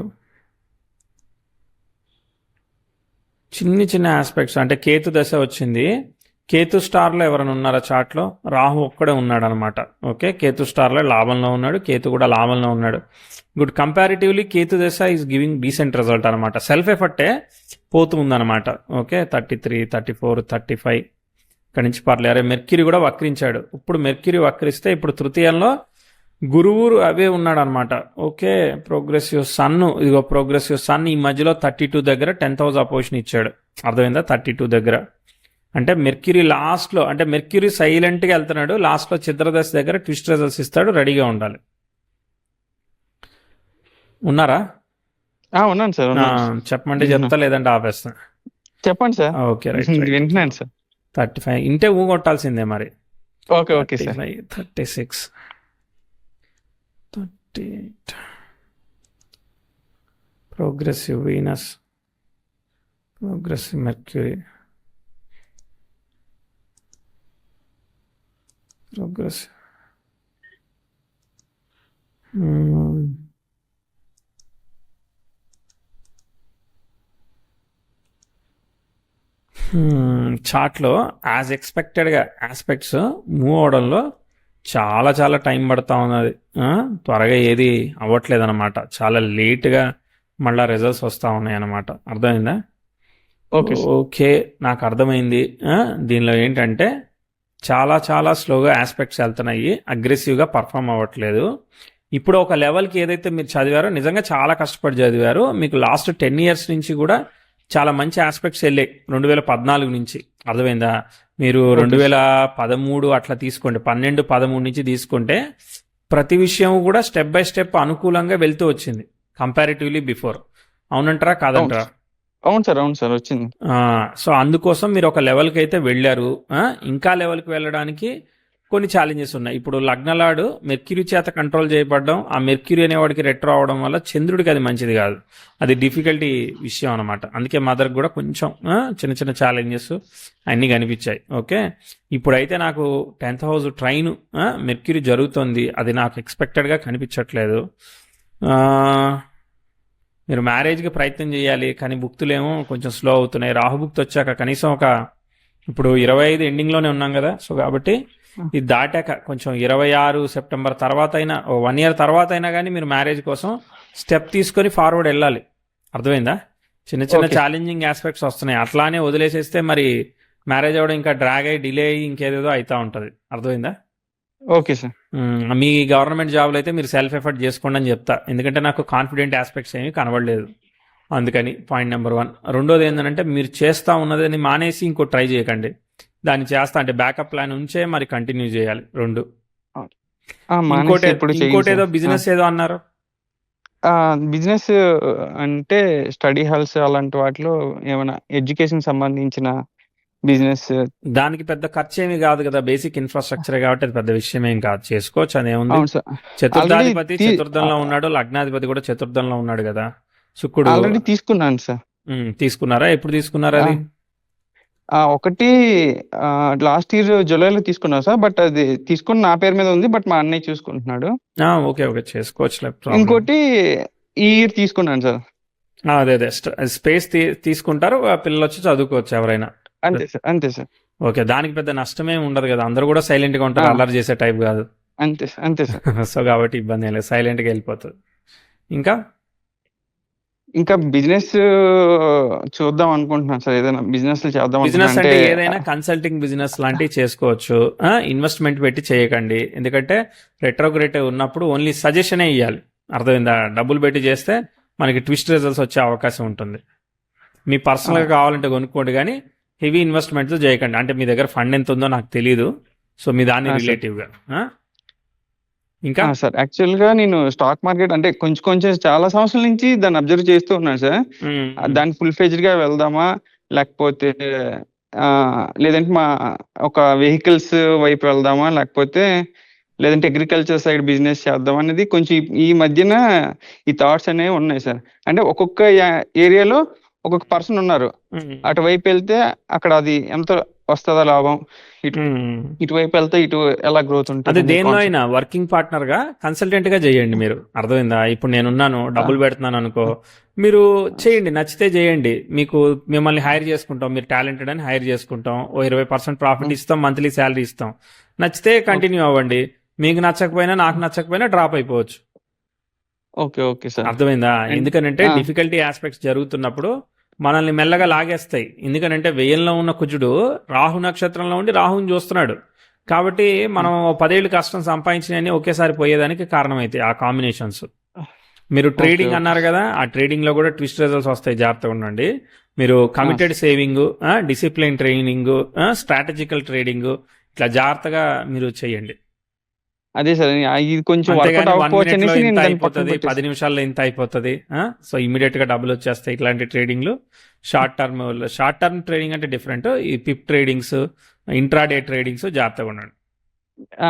చిన్న ఆస్పెక్ట్స్ అంటే కేతు దశ వచ్చింది. కేతు స్టార్లో ఎవరైనా ఉన్నారా చార్ట్లో? రాహు ఒక్కడే ఉన్నాడు అనమాట. ఓకే, కేతు స్టార్లో లాభంలో ఉన్నాడు, కేతు కూడా లాభంలో ఉన్నాడు. గుడ్. కంపారిటివ్లీ కేతు దశ ఈజ్ గివింగ్ డీసెంట్ రిజల్ట్ అనమాట. సెల్ఫ్ ఎఫర్టే పోతూ ఉందన్నమాట. ఓకే, 33, 34, 35 ఇక్కడ నుంచి పర్లేదు. అరే మెర్క్యూరీ కూడా వక్రించాడు. ఇప్పుడు మెర్క్యూరీ వక్రిస్తే ఇప్పుడు తృతీయంలో గురువు అవే ఉన్నాడు అనమాట. ఓకే, ప్రోగ్రెసివ్ సన్, ఇదిగో ప్రోగ్రెసివ్ సన్ ఈ మధ్యలో 32 దగ్గర 10th హౌస్ అపోజిషన్ ఇచ్చాడు. అర్థమైందా? 32 దగ్గర అంటే మెర్క్యూరీ లాస్ట్లో, అంటే మెర్క్యూరీ సైలెంట్గా వెళ్తున్నాడు, లాస్ట్లో చిత్రదశ దగ్గర ట్విస్ట్ రిజల్ట్స్ ఇస్తాడు, రెడీగా ఉండాలి. ఉన్నారా? ఉన్నాను సార్. చెప్పమంటే చెప్తా, లేదంటే ఆపేస్తా. చెప్పండి సార్. Okay, right. వింటున్నాను సార్. 35 ఇంటే ఊ కొట్టాల్సిందే మరి. Okay okay sir. 36, 38 progressive Venus, progressive Mercury, progressive చార్ట్లో యాజ్ ఎక్స్పెక్టెడ్గా ఆస్పెక్ట్స్ మూవ్ అవడంలో చాలా చాలా టైం పడతా ఉన్నది. త్వరగా ఏది అవ్వట్లేదు అనమాట. చాలా లేట్గా మళ్ళీ రిజల్ట్స్ వస్తూ ఉన్నాయి అనమాట. అర్థమైందా? ఓకే, నాకు అర్థమైంది. దీనిలో ఏంటంటే చాలా చాలా స్లోగా ఆస్పెక్ట్స్ వెళ్తున్నాయి, అగ్రెసివ్గా పర్ఫామ్ అవ్వట్లేదు. ఇప్పుడు ఒక లెవెల్కి ఏదైతే మీరు చదివారో నిజంగా చాలా కష్టపడి చదివారో, మీకు లాస్ట్ 10 years నుంచి కూడా చాలా మంచి ఆస్పెక్ట్స్ వెళ్ళాయి 2014 నుంచి. అర్థమైందా? మీరు 2013 అట్లా తీసుకోండి, 12, 13 నుంచి తీసుకుంటే ప్రతి విషయం కూడా స్టెప్ బై స్టెప్ అనుకూలంగా వెళ్తూ వచ్చింది కంపారిటివ్లీ బిఫోర్. అవునంటారా కాదంటారా? అవును సార్, అవును సార్, వచ్చింది. సో అందుకోసం మీరు ఒక లెవెల్కి అయితే వెళ్ళారు. ఇంకా లెవెల్కి వెళ్ళడానికి కొన్ని ఛాలెంజెస్ ఉన్నాయి. ఇప్పుడు లగ్నలాడు మెర్క్యూరీ చేత కంట్రోల్ చేయబడడం, ఆ మెర్క్యూరీ అనేవాడికి రెట్రో అవడం వల్ల చంద్రుడికి అది మంచిది కాదు. అది డిఫికల్టీ విషయం అనమాట. అందుకే మదర్కి కూడా కొంచెం చిన్న చిన్న ఛాలెంజెస్ అన్నీ కనిపించాయి. ఓకే, ఇప్పుడైతే నాకు 10th హౌస్ ట్రైన్ మెర్క్యూరీ జరుగుతుంది, అది నాకు ఎక్స్పెక్టెడ్గా కనిపించట్లేదు. మీరు మ్యారేజ్కి ప్రయత్నం చేయాలి, కానీ భుక్తులేమో కొంచెం స్లో అవుతున్నాయి. రాహుభుక్తి వచ్చాక కనీసం ఇప్పుడు 25 ఎండింగ్లోనే ఉన్నాం కదా, సో కాబట్టి ఇది దాటాక కొంచెం 26 సెప్టెంబర్ తర్వాత అయినా, 1 year తర్వాత అయినా కానీ మీరు మ్యారేజ్ కోసం స్టెప్ తీసుకొని ఫార్వర్డ్ వెళ్ళాలి. అర్థమైందా? చిన్న చిన్న ఛాలెంజింగ్ ఆస్పెక్ట్స్ వస్తున్నాయి, అట్లానే వదిలేసేస్తే మరి మ్యారేజ్ అవ్వడం ఇంకా డ్రాగ్ అయ్యి డిలే అయ్యి ఇంకేదేదో అవుతూ ఉంటుంది. అర్థమైందా? Okay sir. మీ గవర్నమెంట్ జాబ్లో అయితే మీరు సెల్ఫ్ ఎఫర్ట్ చేసుకోండి అని చెప్తా, ఎందుకంటే నాకు కాన్ఫిడెంట్ ఆస్పెక్ట్స్ ఏమీ కనబడలేదు. అందుకని పాయింట్ నెంబర్ 1. రెండోది ఏంటంటే మీరు చేస్తూ ఉన్నదని మానేసి ఇంకో ట్రై చేయకండి, దాన్ని చేస్తా అంటే బ్యాకప్ ప్లాన్ ఉంచే మరి కంటిన్యూ చేయాలి. 2. ఇంకోటి ఏదో బిజినెస్ ఏదో అన్నారు. బిజినెస్ అంటే స్టడీ హాల్స్ అలాంటి వాటిలో ఏమైనా ఎడ్యుకేషన్ సంబంధించిన బిజినెస్. దానికి పెద్ద ఖర్చు ఏమి కాదు కదా, బేసిక్ ఇన్ఫ్రాస్ట్రక్చర్ కాబట్టి అది పెద్ద విషయం ఏం కాదు, చేసుకోవచ్చు. అదేముంది. చతుర్థాధిపతి చతుర్థంలో ఉన్నాడు, లగ్నాధిపతి కూడా చతుర్థంలో ఉన్నాడు కదా శుక్రుడు. ఆల్రెడీ తీసుకున్నాను సార్. తీసుకున్నారా? ఎప్పుడు తీసుకున్నారా? అది ఒకటి లాస్ట్ ఇయర్ జూలైలో తీసుకున్నా సార్, బట్ అది తీసుకుని నా పేరు మీద ఉంది, బట్ మా అన్నయ్య చూసుకుంటున్నాడు. ఓకే ఓకే, చేసుకోవచ్చు. ఇంకోటి ఈ ఇయర్ తీసుకున్నాను సార్. అదే స్పేస్ తీసుకుంటారు, పిల్లలు వచ్చి చదువుకోవచ్చు ఎవరైనా. అంతే సార్, అంతే సార్. ఓకే, దానికి పెద్ద నష్టమేమి ఉండదు కదా, అందరూ కూడా సైలెంట్ గా ఉంటారు, అల్లరి చేసే టైప్ కాదు. అంతే అంతే సార్. సో కాబట్టి ఇబ్బంది ఏం లేదు, సైలెంట్ గా వెళ్ళిపోతుంది. ఇంకా బిజినెస్ చూద్దాం అనుకుంటున్నాను సార్, ఏదైనా బిజినెస్ చేద్దాం. బిజినెస్ అంటే ఏదైనా కన్సల్టింగ్ బిజినెస్ లాంటివి చేసుకోవచ్చు. ఇన్వెస్ట్మెంట్ పెట్టి చేయకండి, ఎందుకంటే రెట్రోగ్రేట్ ఉన్నప్పుడు ఓన్లీ సజెషనే ఇవ్వాలి. అర్థమైందా? డబ్బులు పెట్టి చేస్తే మనకి ట్విస్ట్ రిజల్ట్స్ వచ్చే అవకాశం ఉంటుంది. మీ పర్సనల్గా కావాలంటే కొనుక్కోండి, కానీ హెవీ ఇన్వెస్ట్మెంట్స్ చేయకండి. అంటే మీ దగ్గర ఫండ్ ఎంత ఉందో నాకు తెలియదు, సో మీ దాన్ని రిలేటివ్గా. ఇంకా సార్ యాక్చువల్గా నేను స్టాక్ మార్కెట్ అంటే కొంచెం చాలా సంవత్సరాల నుంచి దాన్ని అబ్జర్వ్ చేస్తూ ఉన్నాను సార్. దాన్ని ఫుల్ ఫ్లెజ్డ్గా వెళ్దామా, లేకపోతే లేదంటే మా ఒక వెహికల్స్ వైపు వెళ్దామా, లేదంటే అగ్రికల్చర్ సైడ్ బిజినెస్ చేద్దాం అనేది కొంచెం ఈ మధ్యన ఈ థాట్స్ అనేవి ఉన్నాయి సార్. అంటే ఒక్కొక్క ఏరియాలో ఒక్కొక్క పర్సన్ ఉన్నారు, అటువైపు వెళ్తే అక్కడ అది ఎంత వస్తుందా లాభం, ఇటు ఉమ్. ఇటువైపు వెళ్తే ఇటు ఎలా గ్రోత్ అదే ఉంటుంది అనే దేనిలో కాన్సెప్ట్. అయినా వర్కింగ్ పార్ట్నర్ గా కన్సల్టెంట్ గా చేయండి మీరు. అర్థమైందా? ఇప్పుడు నేనున్నాను, డబ్బులు పెడుతున్నాను అనుకో, మీరు చేయండి, నచ్చితే చేయండి. మిమ్మల్ని హైర్ చేసుకుంటాం, మీరు టాలెంటెడ్ అని హైర్ చేసుకుంటాం, ఓ 20% ప్రాఫిట్ ఇస్తాం, మంత్లీ శాలరీ ఇస్తాం. నచ్చితే కంటిన్యూ అవ్వండి, మీకు నచ్చకపోయినా నాకు నచ్చకపోయినా డ్రాప్ అయిపోవచ్చు. Okay okay sir. అర్థమైందా? అండ్ ఎందుకనంటే డిఫికల్టీ ఆస్పెక్ట్స్ జరుగుతున్నప్పుడు మనల్ని మెల్లగా లాగేస్తాయి. ఎందుకనంటే వ్యయంలో ఉన్న కుజుడు రాహు నక్షత్రంలో ఉండి రాహుని చూస్తున్నాడు. కాబట్టి మనం 10 ఏళ్ళు కష్టం సంపాదించినవి ఒకేసారి పోయేదానికి కారణమైతాయి ఆ కాంబినేషన్స్. మీరు ఓకే ట్రేడింగ్ ఓకే అన్నారు కదా, ఆ ట్రేడింగ్ లో కూడా ట్విస్ట్ రిజల్ట్స్ వస్తాయి, జాగ్రత్తగా ఉండండి. మీరు committed saving, discipline training, strategical trading, ఇట్లా జాగ్రత్తగా మీరు చేయండి. అదే సార్, ఇది కొంచెం వర్కౌట్ అంతేగాని 1 అవ్వకపోవచ్చు మినిట్ లో అనేసి ఇంత నేను దాన్ని పక్కన అయిపోతుంది, 10 పెట్టేసి. నిమిషాల్లో ఇంత అయిపోతుంది, సో ఇమీడియట్ గా డబ్బులు వచ్చేస్తాయి ఇట్లాంటి ట్రేడింగ్లు. షార్ట్ టర్మ్ ట్రేడింగ్ అంటే డిఫరెంట్. ఈ పిప్ ట్రేడింగ్స్, ఇంట్రాడే ట్రేడింగ్స్ జాగ్రత్తగా ఉండండి.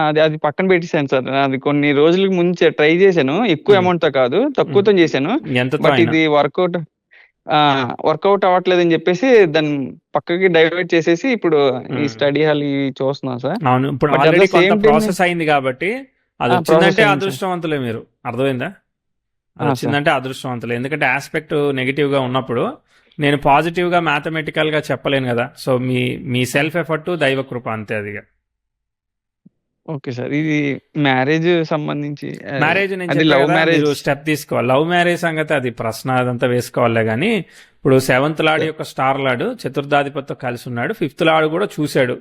అది అది పక్కన పెట్టేశాను సార్. అది కొన్ని రోజులకు ముందు ట్రై చేశాను, ఎక్కువ ఉమ్, అమౌంట్ తో కాదు, ఉమ్. తక్కువతో చేశాను. ఎంతతో బట్ అయినా. ఇది వర్కౌట్ అవ్వట్లేదు అని చెప్పేసి దాన్ని పక్కకి డైవర్ట్ చేసేసి ఇప్పుడు ఈ ఉమ్. స్టడీ హాల్ ఇవి చూస్తున్నాం సార్. అవును, ఇప్పుడు బట్ అట్ ఆల్రెడీ ద కొంత సేమ్ టైం ప్రాసెస్ అయింది కాబట్టి అది ప్రాసెస్ వచ్చిందంటే అయింది సార్. అదృష్టవంతులే మీరు. అర్థమైందా? అది సార్ వచ్చిందంటే అదృష్టవంతులే. ఎందుకంటే ఆస్పెక్ట్ నెగిటివ్ గా ఉన్నప్పుడు నేను పాజిటివ్ గా మ్యాథమెటికల్ గా చెప్పలేను కదా. సో మీ సెల్ఫ్ ఎఫర్ట్, దైవ కృప, అంతే. అదిగా ఓకే సార్. ఇది మ్యారేజ్ సంబంధించి మ్యారేజ్ నేను అది చెప్పా లవ్ కదా, మీరు మ్యారేజ్. స్టెప్ తీసుకోవాలి. లవ్ మ్యారేజ్ సంగతి అది ప్రశ్న, అదంతా వేసుకోవాలే కానీ ఇప్పుడు 7th లార్డ్ యొక్క స్టార్ లార్డ్ చతుర్థాధిపతితో కలిసి ఉన్నాడు, 5th లార్డ్ కూడా చూశాడు.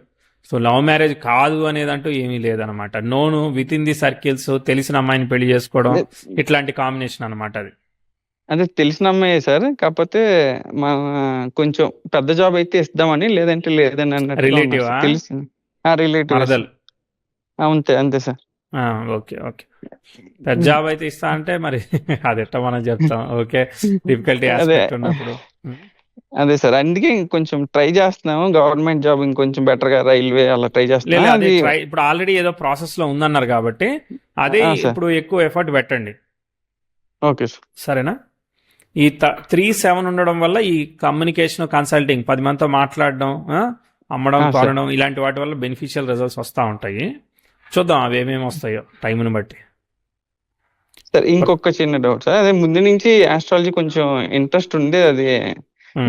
సో లవ్ మ్యారేజ్ కాదు అనేదంటూ ఏమీ లేదనమాట. నోను విత్ ఇన్ ది సర్కిల్స్, తెలిసిన అమ్మాయిని పెళ్లి చేసుకోవడం, ఇట్లాంటి కాంబినేషన్ అనమాట అది. అదే తెలిసిన అమ్మాయే సార్, కాకపోతే మా కొంచెం పెద్ద జాబ్ అయితే ఇద్దామని, లేదంటే లేదని అన్నట్టుగా ఉన్నారు రిలేటివా? సార్. తెలిసింది రిలేటివ్ మరదలు? అంతే అంతే సార్. Okay okay. పెద్ద జాబ్ అయితే ఇస్తా అంటే మరి అది ఎట్లా మనం చెప్తాం? ఓకే, డిఫికల్టీ అదే ఆస్పెక్ట్ ఉన్నప్పుడు. అదే సార్, అందుకే ఇంకొంచెం ట్రై చేస్తున్నాము. గవర్నమెంట్ జాబ్ ఇంకొంచెం బెటర్ గా, రైల్వే అలా ట్రై చేస్తున్నా. లేదు, అదే అది ట్రై. ఇప్పుడు ఆల్రెడీ ఏదో ప్రాసెస్ లో ఉందన్నారు కాబట్టి అదే సార్. ఇప్పుడు ఎక్కువ ఎఫర్ట్ పెట్టండి, ఓకే సార్. సరేనా? ఈ 3-7 ఉండడం వల్ల ఈ కమ్యూనికేషన్, కన్సల్టింగ్, 10 మందితో మాట్లాడడం, అమ్మడం, సార్. కొనడం, ఇలాంటి వాటి వల్ల బెనిఫిషియల్ రిజల్ట్స్ వస్తూ ఉంటాయి. చూద్దాం అవి ఏమేమి వస్తాయో టైంని బట్టి. సార్ ఇంకొక చిన్న డౌట్ సార్. అదే ముందు నుంచి ఆస్ట్రాలజీ కొంచెం ఇంట్రెస్ట్ ఉంది. అది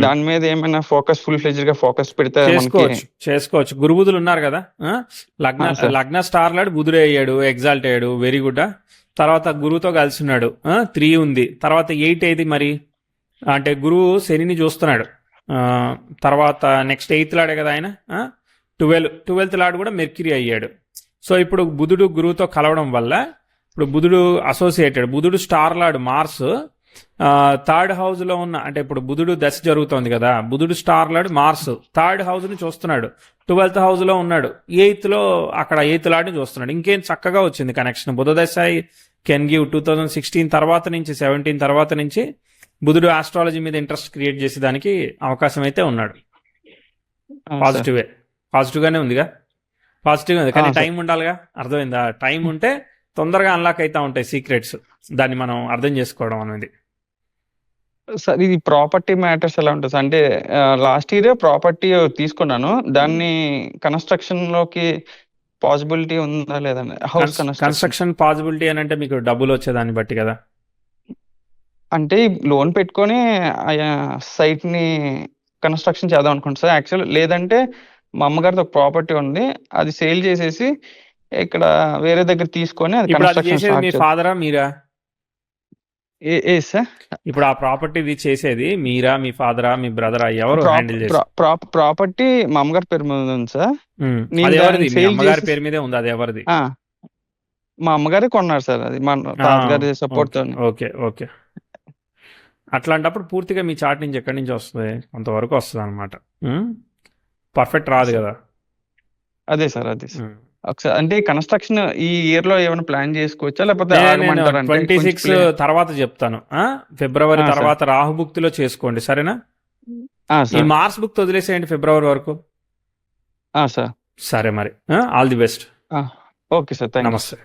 దాని మీద ఏమైనా ఫుల్ ఫ్లెడ్జ్డ్ గా ఫోకస్ పెడితే మనకి చేసుకోవచ్చు. గురుబుధులు ఉన్నారు కదా, సార్. లగ్న స్టార్ లాడు బుధుడు అయ్యాడు, ఎగ్జాల్ట్ అయ్యాడు, వెరీ గుడ్. తర్వాత గురువుతో కలిసి ఉన్నాడు, 3 ఉంది. తర్వాత 8 ఏది మరి అంటే గురువు శనిని చూస్తున్నాడు. తర్వాత నెక్స్ట్ 8th లాడే కదా ఆయన. 12th లాడు కూడా మెర్క్యూరీ అయ్యాడు. సో ఇప్పుడు బుధుడు గురువుతో కలవడం వల్ల ఇప్పుడు బుధుడు అసోసియేటెడ్, బుధుడు స్టార్ లాడు మార్స్ 3rd హౌస్ లో ఉన్న, అంటే ఇప్పుడు బుధుడు దశ జరుగుతోంది కదా, బుధుడు స్టార్ లాడు మార్స్ 3rd హౌస్ ని చూస్తున్నాడు, 12th హౌస్ లో ఉన్నాడు, 8th లో అక్కడ 8th లాడ్ని చూస్తున్నాడు. ఇంకేం చక్కగా వచ్చింది కనెక్షన్. బుధ దశ కెన్ గివ్ 2016 తర్వాత నుంచి, 17 తర్వాత నుంచి బుధుడు ఆస్ట్రాలజీ మీద ఇంట్రెస్ట్ క్రియేట్ చేసేదానికి అవకాశం అయితే ఉన్నాడు. పాజిటివ్ గానే ఉందిగా, పాజిటివ్ ఉంది. కానీ టైం ఉండాలిగా, అర్థమైందా? టైం ఉంటే తొందరగా అన్లాక్ అవుతా ఉంటాయి సీక్రెట్స్, దాన్ని మనం అర్థం చేసుకోవడం అనేది. సార్ ఇది ప్రాపర్టీ మ్యాటర్స్ ఎలా ఉంటుంది సార్? అంటే లాస్ట్ ఇయర్ ప్రాపర్టీ తీసుకున్నాను, దాన్ని కన్స్ట్రక్షన్ లోకి పాసిబిలిటీ ఉందా లేదండి? హౌస్ కన్స్ట్రక్షన్ పాసిబిలిటీ అని అంటే మీకు డబ్బులు వచ్చేదాన్ని బట్టి కదా. అంటే లోన్ పెట్టుకొని సైట్ ని కన్స్ట్రక్షన్ చేద్దాం అనుకుంటా సార్. యాక్చువల్ లేదంటే మా అమ్మగారితో ప్రాపర్టీ ఉంది, అది సేల్ చేసేసి ఇక్కడ వేరే దగ్గర తీసుకొని అది ఇప్పుడు అది కన్స్ట్రక్షన్ చేసేది మీ ఫాదరా మీరా? సార్ ఇప్పుడు ఆ ప్రాపర్టీ చేసేది మీరా, మీ ఫాదరా, మీ బ్రదరా? ఎవరు హ్యాండిల్ చేస్తారు? ప్రాపర్టీ మా అమ్మగారి పేరు మీద ఉంది సార్. అది ఎవరిది? మీ అమ్మగారి పేరు మీదే ఉంది, అది ఎవరిది? మా అమ్మగారే కొన్నారు సార్, అది మా తాతగారి సపోర్ట్ తో. Okay okay. అట్లాంటప్పుడు పూర్తిగా మీ చార్ట్ నుంచి ఎక్కడి నుంచి వస్తుంది? కొంతవరకు వస్తుంది అనమాట, పర్ఫెక్ట్ రాదు కదా. అదే సార్, అదే సార్. ఒకసారి అంటే కన్స్ట్రక్షన్ ఈ ఇయర్ లో ఏమైనా ప్లాన్ చేసుకోవచ్చా, లేకపోతే 26 తర్వాత చెప్తాను. ఫిబ్రవరి తర్వాత రాహుభుక్తిలో చేసుకోండి, సరేనా? ఈ మార్స్ బుక్ వదిలేసేయండి ఫిబ్రవరి వరకు. సార్ సరే మరి, all the best. Okay sir, thanks. నమస్తే.